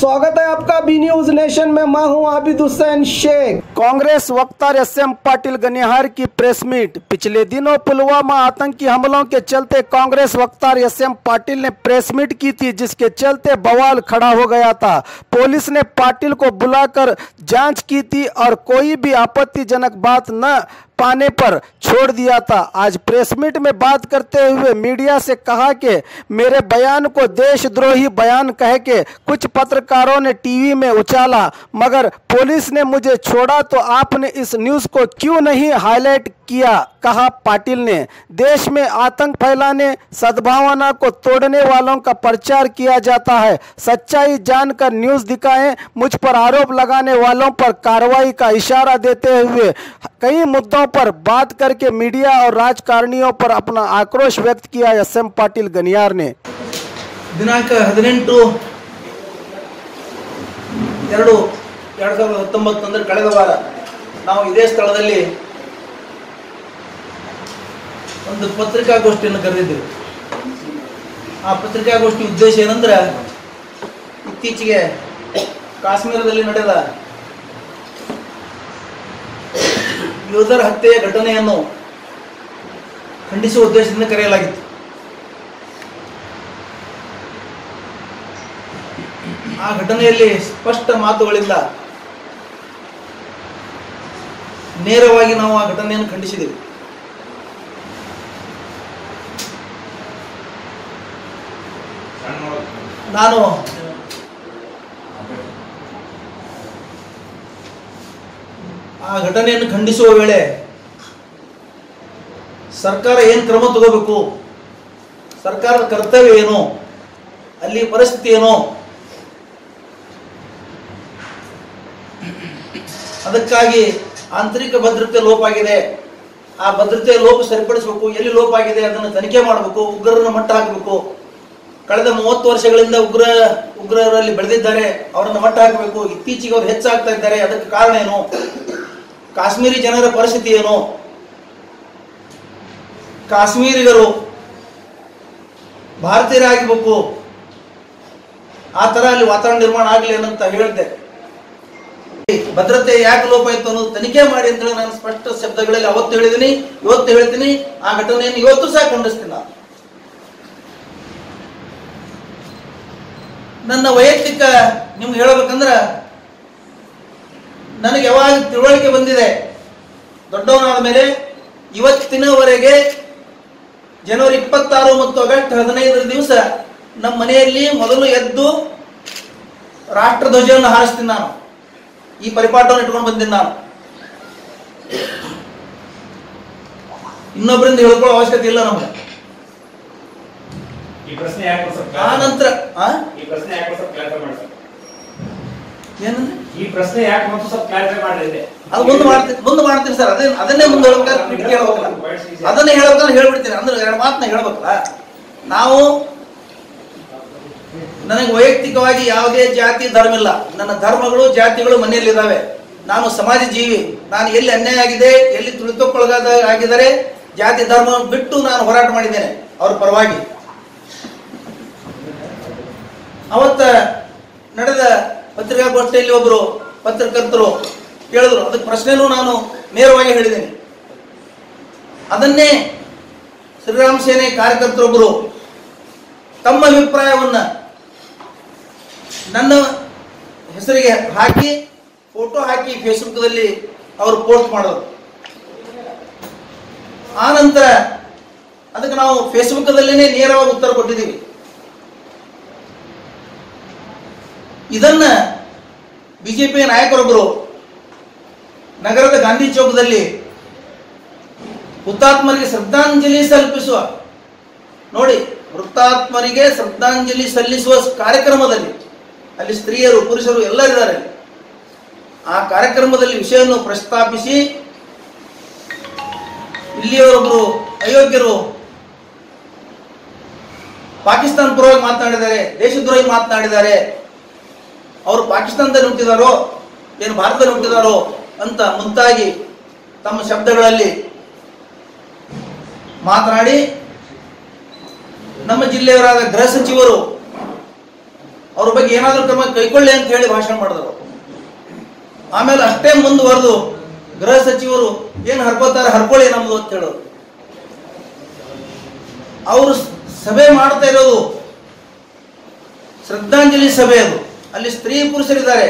स्वागत है आपका बी न्यूज नेशन में। मैं हूं आबिद हुसैन शेख। कांग्रेस वक्ता एसएम पाटिल गनिहार की प्रेस मीट। पिछले दिनों पुलवामा आतंकी हमलों के चलते कांग्रेस वक्ता एसएम पाटिल ने प्रेस मीट की थी, जिसके चलते बवाल खड़ा हो गया था। पुलिस ने पाटिल को बुलाकर जांच की थी और कोई भी आपत्तिजनक बात न पाने पर छोड़ दिया था। आज प्रेस मीट में बात करते हुए मीडिया से कहा कि मेरे बयान को देशद्रोही बयान कह के कुछ पत्रकारों ने टीवी में उछाला, मगर पुलिस ने मुझे छोड़ा तो आपने इस न्यूज़ को क्यों नहीं हाईलाइट किया, कहा पाटिल ने। देश में आतंक फैलाने, सद्भावना को तोड़ने वालों का प्रचार किया जाता है। सच्चाई जानकर न्यूज़ दिखाएं। मुझ पर आरोप लगाने वालों पर कार्रवाई का इशारा देते हुए कई मुद्दों पर बात करके मीडिया और राजकारणियों पर अपना आक्रोश व्यक्त किया एसएम पाटिल गनियार ने। दिनांक 18/2/2019 ಅಂದರೆ ಕಳೆದ ವಾರ ನಾವು ಇದೇ ಸ್ಥಳದಲ್ಲಿ ಒಂದು ಪತ್ರಿಕಾಗೋಷ್ಠಿಯನ್ನು ಕರೆದಿದ್ದೆವು. ಆ ಪತ್ರಿಕಾಗೋಷ್ಠಿ ಉದ್ದೇಶ ಏನಂದ್ರೆ, ಇತ್ತೀಚೆಗೆ ಕಾಶ್ಮೀರದಲ್ಲಿ ನಡೆದ ಯೋಧರ ಹತ್ಯೆಯ ಘಟನೆಯನ್ನು ಖಂಡಿಸುವ ಉದ್ದೇಶದಿಂದ ಕರೆಯಲಾಗಿತ್ತು. ಆ ಘಟನೆಯಲ್ಲಿ ಸ್ಪಷ್ಟ ಮಾತುಗಳಿಂದ ನೇರವಾಗಿ ನಾವು ಆ ಘಟನೆಯನ್ನು ಖಂಡಿಸಿದೆವು. ನಾನು ಆ ಘಟನೆಯನ್ನು ಖಂಡಿಸುವ ವೇಳೆ ಸರ್ಕಾರ ಏನು ಕ್ರಮ ತಗೋಬೇಕು, ಸರ್ಕಾರದ ಕರ್ತವ್ಯ ಏನು, ಅಲ್ಲಿ ಪರಿಸ್ಥಿತಿ ಏನು, ಅದಕ್ಕಾಗಿ ಆಂತರಿಕ ಭದ್ರತೆ ಲೋಪ ಆಗಿದೆ, ಆ ಭದ್ರತೆ ಲೋಪ ಸರಿಪಡಿಸಬೇಕು, ಎಲ್ಲಿ ಲೋಪ ಆಗಿದೆ ಅದನ್ನು ತನಿಖೆ ಮಾಡಬೇಕು, ಉಗ್ರರನ್ನು ಮಟ್ಟ ಹಾಕಬೇಕು, ಕಳೆದ 30 ವರ್ಷಗಳಿಂದ ಉಗ್ರರಲ್ಲಿ ಬೆಳೆದಿದ್ದಾರೆ, ಅವರನ್ನು ಮಟ್ಟ ಹಾಕಬೇಕು, ಇತ್ತೀಚೆಗೆ ಅವರು ಹೆಚ್ಚಾಗ್ತಾ ಇದ್ದಾರೆ, ಅದಕ್ಕೆ ಕಾರಣ ಏನು, ಕಾಶ್ಮೀರಿ ಜನರ ಪರಿಸ್ಥಿತಿ ಏನು, ಕಾಶ್ಮೀರಿಗರು ಭಾರತೀಯರಾಗಬೇಕು, ಆ ತರ ಅಲ್ಲಿ ವಾತಾವರಣ ನಿರ್ಮಾಣ ಆಗಲಿ ಅಂತ ಹೇಳಿದ್ದೆ. ಭದ್ರತೆ ಯಾಕೆ ಲೋಪ ಇತ್ತು ಅನ್ನೋದು ತನಿಖೆ ಮಾಡಿ ಅಂತ ಹೇಳಿ ನಾನು ಸ್ಪಷ್ಟ ಶಬ್ದಗಳಲ್ಲಿ ಅವತ್ತು ಹೇಳಿದ್ದೀನಿ, ಇವತ್ತು ಹೇಳ್ತೀನಿ. ಆ ಘಟನೆಯನ್ನು ಇವತ್ತು ಸಹ ಖಂಡಿಸ್ತೀನಿ. ನನ್ನ ವೈಯಕ್ತಿಕ ನಿಮ್ಗೆ ಹೇಳಬೇಕಂದ್ರೆ, ನನಗೆ ಯಾವಾಗ ತಿಳುವಳಿಕೆ ಬಂದಿದೆ ದೊಡ್ಡವನಾದ ಮೇಲೆ ಇವತ್ತಿನವರೆಗೆ ಜನವರಿ 26 ಮತ್ತು ಆಗಸ್ಟ್ 15 ದಿವಸ ನಮ್ಮ ಮನೆಯಲ್ಲಿ ಮೊದಲು ಎದ್ದು ರಾಷ್ಟ್ರಧ್ವಜವನ್ನು ಹಾರಿಸ್ತೀನಿ. ನಾನು ಈ ಪರಿಪಾಠವನ್ನು ಇಟ್ಕೊಂಡು ಬಂದಿನಿ. ನಾನು ಇನ್ನೊಬ್ಬರಿಂದ ಹೇಳ್ಕೊಳ್ಳೋ ಅವಶ್ಯಕತೆ ಇಲ್ಲ ನಮ್ಗೆ. ಆ ನಂತರ ಏನಂದ್ರೆ ಈ ಪ್ರಶ್ನೆ ಯಾಕೆ ಮತ್ತು ಸ್ವಲ್ಪ ಕ್ಲಾರಿಫೈ ಮಾಡಿದ್ರೆ ಅದು ಮುಂದೆ ಮಾಡ್ತೀನಿ ಸರ್. ಅದನ್ನೇ ಮುಂದೆ ಹೇಳ್ಬೇಕಲ್ಲ, ಅದನ್ನೇ ಹೇಳ್ಬೇಕಂದ್ರೆ ಹೇಳ್ಬಿಡ್ತೀನಿ. ಅಂದ್ರೆ 2 ಮಾತನ್ನ ಹೇಳ್ಬೇಕಲ್ಲ. ನಾವು ನನಗೆ ವೈಯಕ್ತಿಕವಾಗಿ ಯಾವುದೇ ಜಾತಿ ಧರ್ಮ ಇಲ್ಲ. ನನ್ನ ಧರ್ಮಗಳು ಜಾತಿಗಳು ಮನೆಯಲ್ಲಿದ್ದಾವೆ. ನಾನು ಸಮಾಜ ಜೀವಿ. ನಾನು ಎಲ್ಲಿ ಅನ್ಯಾಯ ಆಗಿದೆ, ಎಲ್ಲಿ ತುಳಿತಕ್ಕೊಳಗಾಗಿದ್ದಾರೆ, ಜಾತಿ ಧರ್ಮ ಬಿಟ್ಟು ನಾನು ಹೋರಾಟ ಮಾಡಿದ್ದೇನೆ ಅವ್ರ ಪರವಾಗಿ. ಅವತ್ತ ನಡೆದ ಪತ್ರಿಕಾಗೋಷ್ಠಿಯಲ್ಲಿ ಒಬ್ಬರು ಪತ್ರಕರ್ತರು ಕೇಳಿದ್ರು, ಅದಕ್ಕೆ ಪ್ರಶ್ನೆನೂ ನಾನು ನೇರವಾಗಿ ಹೇಳಿದ್ದೇನೆ. ಅದನ್ನೇ ಶ್ರೀರಾಮ್ ಸೇನೆ ಕಾರ್ಯಕರ್ತರೊಬ್ಬರು ತಮ್ಮ ಅಭಿಪ್ರಾಯವನ್ನ ನನ್ನ ಹೆಸರಿಗೆ ಹಾಕಿ ಫೋಟೋ ಹಾಕಿ ಫೇಸ್ಬುಕ್ದಲ್ಲಿ ಅವರು ಪೋಸ್ಟ್ ಮಾಡೋರು. ಆ ನಂತರ ಅದಕ್ಕೆ ನಾವು ಫೇಸ್ಬುಕ್ದಲ್ಲೇ ನೇರವಾಗಿ ಉತ್ತರ ಕೊಟ್ಟಿದ್ದೀವಿ. ಇದನ್ನ ಬಿಜೆಪಿಯ ನಾಯಕರೊಬ್ಬರು ನಗರದ ಗಾಂಧಿ ಚೌಕದಲ್ಲಿ ಹುತಾತ್ಮರಿಗೆ ಶ್ರದ್ಧಾಂಜಲಿ ಸಲ್ಲಿಸುವ, ನೋಡಿ, ಹುತಾತ್ಮರಿಗೆ ಶ್ರದ್ಧಾಂಜಲಿ ಸಲ್ಲಿಸುವ ಕಾರ್ಯಕ್ರಮದಲ್ಲಿ, ಅಲ್ಲಿ ಸ್ತ್ರೀಯರು ಪುರುಷರು ಎಲ್ಲರಿದ್ದಾರೆ, ಆ ಕಾರ್ಯಕ್ರಮದಲ್ಲಿ ವಿಷಯವನ್ನು ಪ್ರಸ್ತಾಪಿಸಿ ಇಲ್ಲಿಯವರೊಬ್ಬರು ಅಯೋಗ್ಯರು ಪಾಕಿಸ್ತಾನ ಪರವಾಗಿ ಮಾತನಾಡಿದ್ದಾರೆ, ದೇಶದ್ರೋಹಿ ಮಾತನಾಡಿದ್ದಾರೆ, ಅವರು ಪಾಕಿಸ್ತಾನದಲ್ಲಿ ಹುಟ್ಟಿದಾರೋ ಏನು ಭಾರತದಲ್ಲಿ ಹುಟ್ಟಿದಾರೋ ಅಂತ ಮುಂತಾಗಿ ತಮ್ಮ ಶಬ್ದಗಳಲ್ಲಿ ಮಾತನಾಡಿ ನಮ್ಮ ಜಿಲ್ಲೆಯವರಾದ ಗೃಹ ಸಚಿವರು ಅವ್ರ ಬಗ್ಗೆ ಏನಾದರೂ ಕ್ರಮ ಕೈಗೊಳ್ಳಿ ಅಂತ ಹೇಳಿ ಭಾಷಣ ಮಾಡಿದ್ರು. ಆಮೇಲೆ ಅಷ್ಟೇ ಮುಂದುವರೆದು ಗೃಹ ಸಚಿವರು ಏನು ಹರ್ಕೋತಾರೆ ಹರ್ಕೊಳ್ಳಿ ನಮ್ದು ಅಂತ ಹೇಳೋರು. ಅವರು ಸಭೆ ಮಾಡ್ತಾ ಇರೋದು ಶ್ರದ್ಧಾಂಜಲಿ ಸಭೆ. ಅದು ಅಲ್ಲಿ ಸ್ತ್ರೀ ಪುರುಷರಿದ್ದಾರೆ,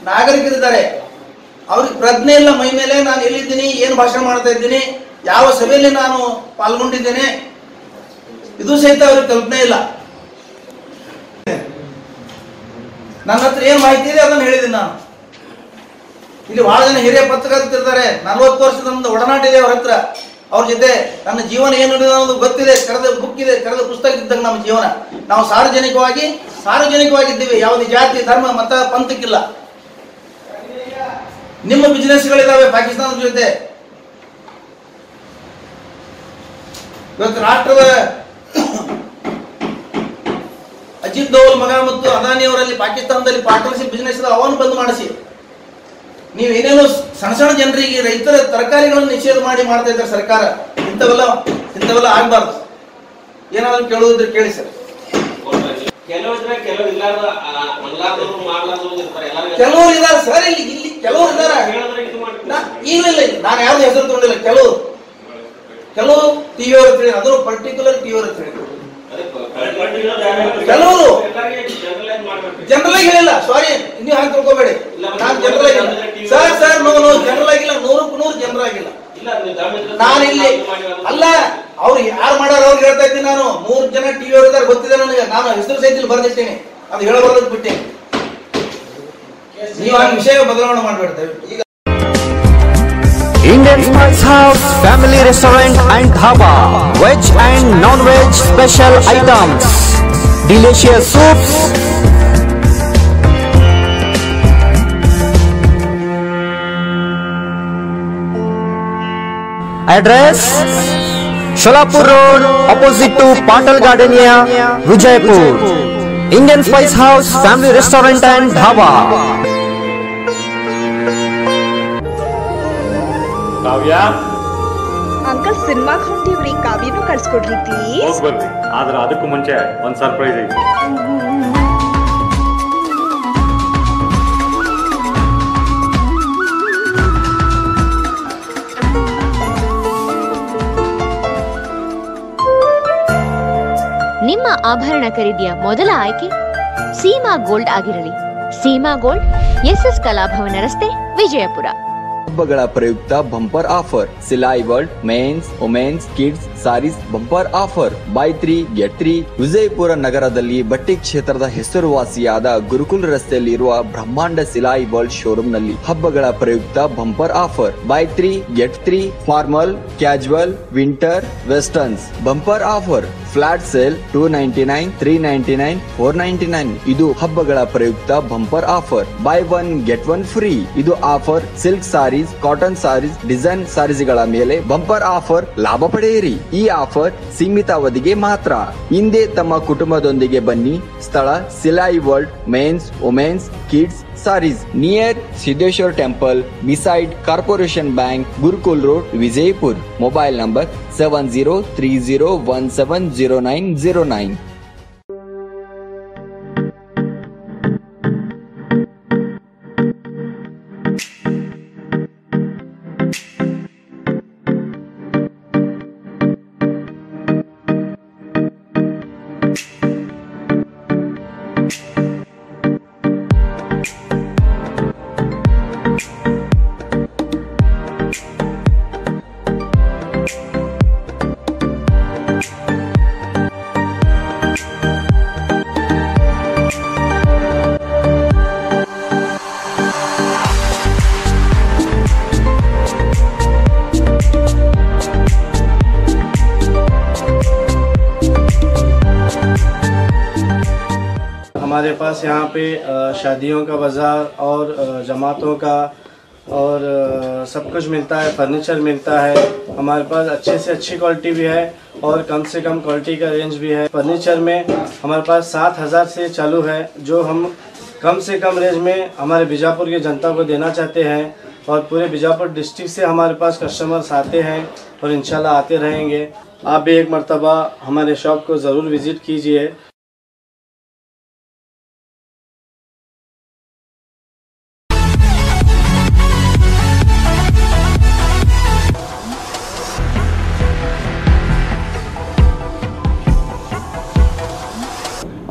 ನಾಗರಿಕರಿದ್ದಾರೆ. ಅವ್ರಿಗೆ ಪ್ರಜ್ಞೆ ಇಲ್ಲ ಮೈ ಮೇಲೆ. ನಾನು ಎಲ್ಲಿದ್ದೀನಿ, ಏನು ಭಾಷಣ ಮಾಡ್ತಾ ಇದ್ದೀನಿ, ಯಾವ ಸಭೆಯಲ್ಲಿ ನಾನು ಪಾಲ್ಗೊಂಡಿದ್ದೇನೆ, ಇದು ಸಹಿತ ಅವ್ರಿಗೆ ಕಲ್ಪನೆ ಇಲ್ಲ. ನನ್ನ ಹತ್ರ ಏನು ಮಾಹಿತಿ ಇದೆ ಅದನ್ನು ಹೇಳಿದ್ದೀನಿ ನಾನು. ಇಲ್ಲಿ ಬಹಳ ಜನ ಹಿರಿಯ ಪತ್ರಕರ್ತರಿದ್ದಾರೆ, 40 ವರ್ಷದ ನಮ್ದು ಒಡನಾಟ ಇದೆ ಅವ್ರ ಹತ್ರ. ಅವ್ರ ಜೊತೆ ನನ್ನ ಜೀವನ ಏನು ಅನ್ನೋದು ಗೊತ್ತಿದೆ. ಕರೆದ ಬುಕ್ ಇದೆ, ಕರೆದ ಪುಸ್ತಕ ಇದ್ದಾಗ ನಮ್ಮ ಜೀವನ. ನಾವು ಸಾರ್ವಜನಿಕವಾಗಿದ್ದೀವಿ. ಯಾವುದೇ ಜಾತಿ ಧರ್ಮ ಮತ ಪಂಥಕ್ಕಿಲ್ಲ. ನಿಮ್ಮ ಬಿಸಿನೆಸ್ಗಳಿದಾವೆ ಪಾಕಿಸ್ತಾನದ ಜೊತೆ. ಇವತ್ತು ರಾಷ್ಟ್ರದ ಅಜಿತ್ ದೋವಲ್ ಮಗ ಮತ್ತು ಅದಾನಿ ಅವರಲ್ಲಿ ಪಾಕಿಸ್ತಾನದಲ್ಲಿ ಪಾರ್ಟ್ನರ್ಶಿಪ್ ಬಿಸಿನೆಸ್ ಅವನ್ನು ಬಂದ್ ಮಾಡಿಸಿ, ನೀವು ಏನೇನೋ ಸಣ್ಣ ಸಣ್ಣ ಜನರಿಗೆ ರೈತರ ತರಕಾರಿಗಳನ್ನು ನಿಷೇಧ ಮಾಡಿ ಮಾಡ್ತಾ ಇದ್ದಾರೆ ಸರ್ಕಾರ. ಇಂಥವೆಲ್ಲ ಆಗ್ಬಾರ್ದು. ಏನಾದ್ರು ಕೇಳುವುದ್ರೆ ಕೇಳಿ ಸರ್. ಕೆಲವರು ಇದ್ದಾರೆ ಸರ್, ಇಲ್ಲಿ ಕೆಲವರು ಇದ್ದಾರೆ. ಇಲ್ಲ ನಾನು ಯಾವ್ದು ಹೆಸರು ತಗೊಂಡಿಲ್ಲ. ಕೆಲವು ಟಿವಿ ಅವ್ರ ಹತ್ರ, ಅದು ಪರ್ಟಿಕ್ಯುಲರ್ ಟಿವಿ ಅವ್ರ ಹತ್ರ. ಕೆಲವರು ಜನರಲ್ ಆಗಿ ಹೇಳಿಲ್ಲ, ಸಾರಿ ನೀವು ಹಾಗೆ ತಿಳ್ಕೊಬೇಡಿ. ನಾನು ಜನರಲ್ ಆಗಿಲ್ಲ ಸರ್, ನೋ ಜನರಲ್ ಆಗಿಲ್ಲ, 100ಕ್ಕೆ 100 ಜನರಲ್ ಆಗಿಲ್ಲ. ನಾನು ಇಲ್ಲಿ ಅಲ್ಲ, ಅವ್ರು ಯಾರು ಮಾಡ್ಯಾರ ಅವ್ರಿಗೆ ಹೇಳ್ತಾ ಇದ್ದೀನಿ. ನಾನು 3 ಜನ ಟಿವಿ ಅವ್ರ ಇದ್ದಾರೆ, ಗೊತ್ತಿದೆ ನನಗೆ. ನಾನು ಹೆಸರು ಸಹಿತ ಬರ್ದಿಟ್ಟೇನೆ, ಅದು ಹೇಳಬಾರ್ದು ಬಿಟ್ಟೆ. ನೀವು ಆ ವಿಷಯ ಬದಲಾವಣೆ ಮಾಡ್ಬೇಡ್ತೇವೆ. ಈಗ Indian Spice House Family Restaurant and Dhaba, veg and non-veg special items, delicious soups, address Sholapur Road opposite to Patal Gardenia, Vijaypur. Indian Spice House Family Restaurant and Dhaba. Kavya uncle ಸಿನಿಮಾಗೆ ಹೊಂಟಿವ್ರಿ, ಕಾವ್ಯನೂ ಕಳ್ಸ್ಕೊಡ್ರಿ please. ಹೋಗ್ಬರ್ರಿ, ಆದ್ರೆ ಅದಕ್ಕೂ ಮುಂಚೆ ಒಂದು surprise ಐತಿ. ನಿಮ್ಮ ಆಭರಣ ಖರೀದಿಯ ಮೊದಲ ಆಯ್ಕೆ ಸೀಮಾ ಗೋಲ್ಡ್ ಆಗಿರಲಿ. ಸೀಮಾ ಗೋಲ್ಡ್, ಎಸ್ಎಸ್ ಕಲಾಭವನ ರಸ್ತೆ, ವಿಜಯಪುರ. ಹಬ್ಬಗಳ ಪ್ರಯುಕ್ತ bumper offer. Silai world men's, women's, kids sarees bumper offer. Buy 3 get 3. Vijayapura ನಗರದಲ್ಲಿ ಬಟ್ಟೆ ಕ್ಷೇತ್ರದ ಹೆಸರುವಾಸಿಯಾದ ಗುರುಕುಲ್ ರಸ್ತೆಯಲ್ಲಿರುವ ಬ್ರಹ್ಮಾಂಡ ಸಿಲಾಯಿ ವರ್ಲ್ಡ್ ಶೋರೂಮ್ ನಲ್ಲಿ ಹಬ್ಬಗಳ ಪ್ರಯುಕ್ತ bumper offer. Buy 3 get 3. Formal, casual, winter, westerns bumper offer. Flat sale 299, 399, 499. ಇದು ಹಬ್ಬಗಳ ಪ್ರಯುಕ್ತ bumper offer. Buy 1 get 1 free. ಇದು offer silk sarees, cotton sarees, design ಸಾರೀಸ್ಗಳ ಮೇಲೆ ಬಂಪರ್ ಆಫರ್ ಲಾಭ ಪಡೆಯಿರಿ. ಈ ಆಫರ್ ಸೀಮಿತ ಅವಧಿಗೆ ಮಾತ್ರ. ಹಿಂದೆ ತಮ್ಮ ಕುಟುಂಬದೊಂದಿಗೆ ಬನ್ನಿ. ಸ್ಥಳ Silai world men's, women's, kids sarees, near Siddheshwara temple, beside corporation bank, Gurukul road, Vijayapur. Mobile number 7030170909. हमारे पास यहाँ पे शादियों का बाज़ार और जमातों का और सब कुछ मिलता है। फर्नीचर मिलता है हमारे पास। अच्छे से अच्छी क्वालिटी भी है और कम से कम क्वालिटी का रेंज भी है। फर्नीचर में हमारे पास 7,000 से चालू है, जो हम कम से कम रेंज में हमारे बीजापुर की जनता को देना चाहते हैं। और पूरे बीजापुर डिस्ट्रिक्ट से हमारे पास कस्टमर्स आते हैं और इंशाल्लाह आते रहेंगे। आप भी एक मर्तबा हमारे शॉप को ज़रूर विज़िट कीजिए।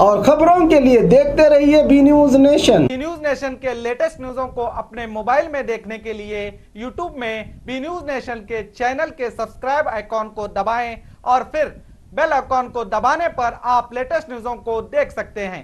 और खबरों के लिए देखते रहिए B news nation. B news nation के लेटेस्ट न्यूज़ों को अपने मोबाइल में देखने के लिए यूट्यूब में बी न्यूज नेशन के चैनल के सब्सक्राइब आइकॉन को दबाएं और फिर बेल आइकॉन को दबाने पर आप लेटेस्ट न्यूज़ों को देख सकते हैं।